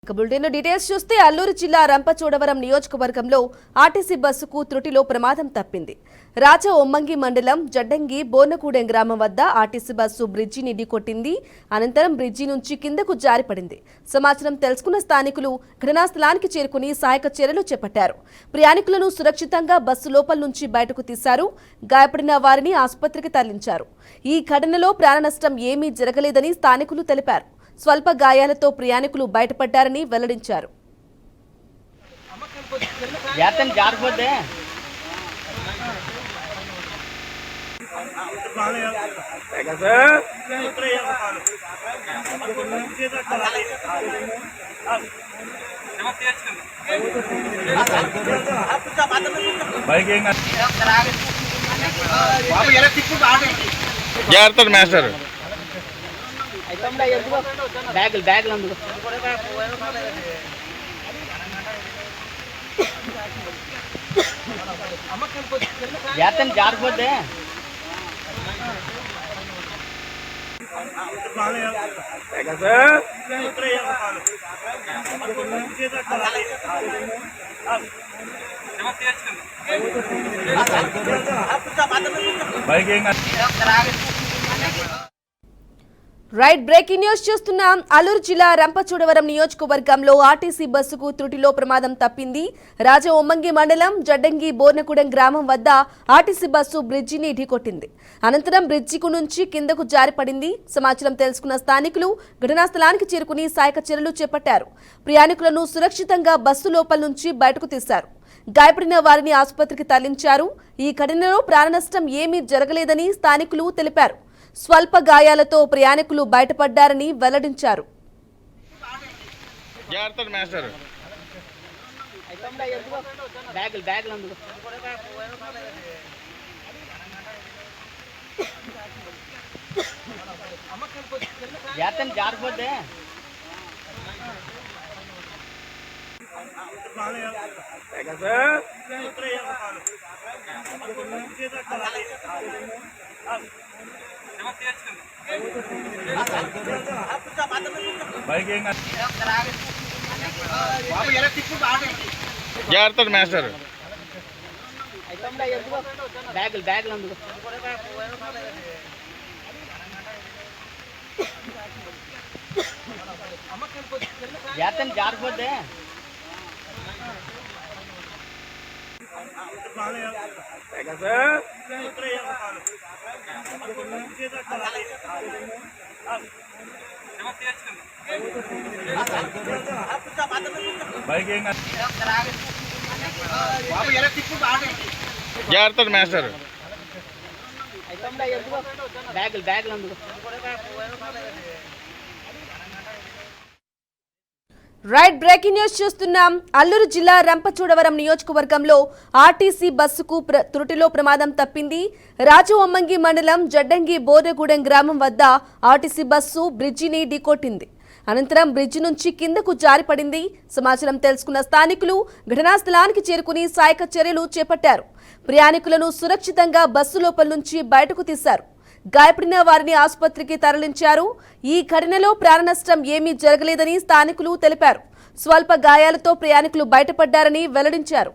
Bulletin details చూస్తే అల్లూరు జిల్లా రంపచోడవరం నియోజకవర్గంలో ఆర్టీసీ బస్సుకు త్రుటిలో ప్రమాదం తప్పింది. రాజా ఒమ్మంగి మండలం జడ్డంగి బోర్నగూడెం గ్రామం వద్ద ఆర్టీసీ బస్సు బ్రిడ్జిని ఢీకొట్టింది. అనంతరం బ్రిడ్జి నుంచి కిందకు జారిపడింది. సమాచారం తెలుసుకున్న స్థానికులు ఘటనా స్థలానికి చేరుకుని సహాయక చర్యలు చేపట్టారు. ప్రయాణికులను సురక్షితంగా బస్సు లోపల నుంచి బయటకు తీశారు. గాయపడిన వారిని ఆసుపత్రికి తరలించారు. ఈ ఘటనలో ప్రాణ నష్టం ఏమీ జరగలేదని స్థానికులు తెలిపారు. స్వల్ప గాయాలతో ప్రయాణికులు బయటపడ్డారని వెల్లడించారు. బ్యాగులు అందుకు జారిపోతే రైట్ బ్రేకింగ్ న్యూస్ చూస్తున్నాం. అల్లూరు జిల్లా రంపచోడవరం నియోజకవర్గంలో ఆర్టీసీ బస్సుకు త్రుటిలో ప్రమాదం తప్పింది. రాజా ఒమ్మంగి మండలం జడ్డంగి బోర్నగూడెం గ్రామం వద్ద ఆర్టీసీ బస్సు బ్రిడ్జిని ఢీకొట్టింది. అనంతరం బ్రిడ్జికు నుంచి కిందకు జారిపడింది. సమాచారం తెలుసుకున్న స్థానికులు ఘటనా స్థలానికి చేరుకుని సహాయక చర్యలు చేపట్టారు. ప్రయాణికులను సురక్షితంగా బస్సు లోపల నుంచి బయటకు తీశారు. గాయపడిన వారిని ఆసుపత్రికి తరలించారు. ఈ ఘటనలో ప్రాణ నష్టం ఏమీ జరగలేదని స్థానికులు తెలిపారు. స్వల్ప గాయాలతో ప్రయాణికులు బయటపడ్డారని వెల్లడించారు. జారిపోతే జాగ్రత్త మాస్టర్ బ్యాగులు అందుకు జారిపోతే జాగ్రత్త మాస్టర్ బ్యాగులు అందుకు రైట్ బ్రేకింగ్ న్యూస్ చూస్తున్నాం. అల్లూరు జిల్లా రంపచోడవరం నియోజకవర్గంలో ఆర్టీసీ బస్సుకు త్రుటిలో ప్రమాదం తప్పింది. రాజా ఒమ్మంగి మండలం జడ్డంగి బోర్నగూడెం గ్రామం వద్ద ఆర్టీసీ బస్సు బ్రిడ్జిని ఢీకొట్టింది. అనంతరం బ్రిడ్జి నుంచి కిందకు జారిపడింది. సమాచారం తెలుసుకున్న స్థానికులు ఘటనా స్థలానికి చేరుకుని సహాయక చర్యలు చేపట్టారు. ప్రయాణికులను సురక్షితంగా బస్సు లోపల నుంచి బయటకు తీశారు. గాయపడిన వారిని ఆసుపత్రికి తరలించారు. ఈ ఘటనలో ప్రాణ నష్టం ఏమీ జరగలేదని స్థానికులు తెలిపారు. స్వల్ప గాయాలతో ప్రయాణికులు బయటపడ్డారని వెల్లడించారు.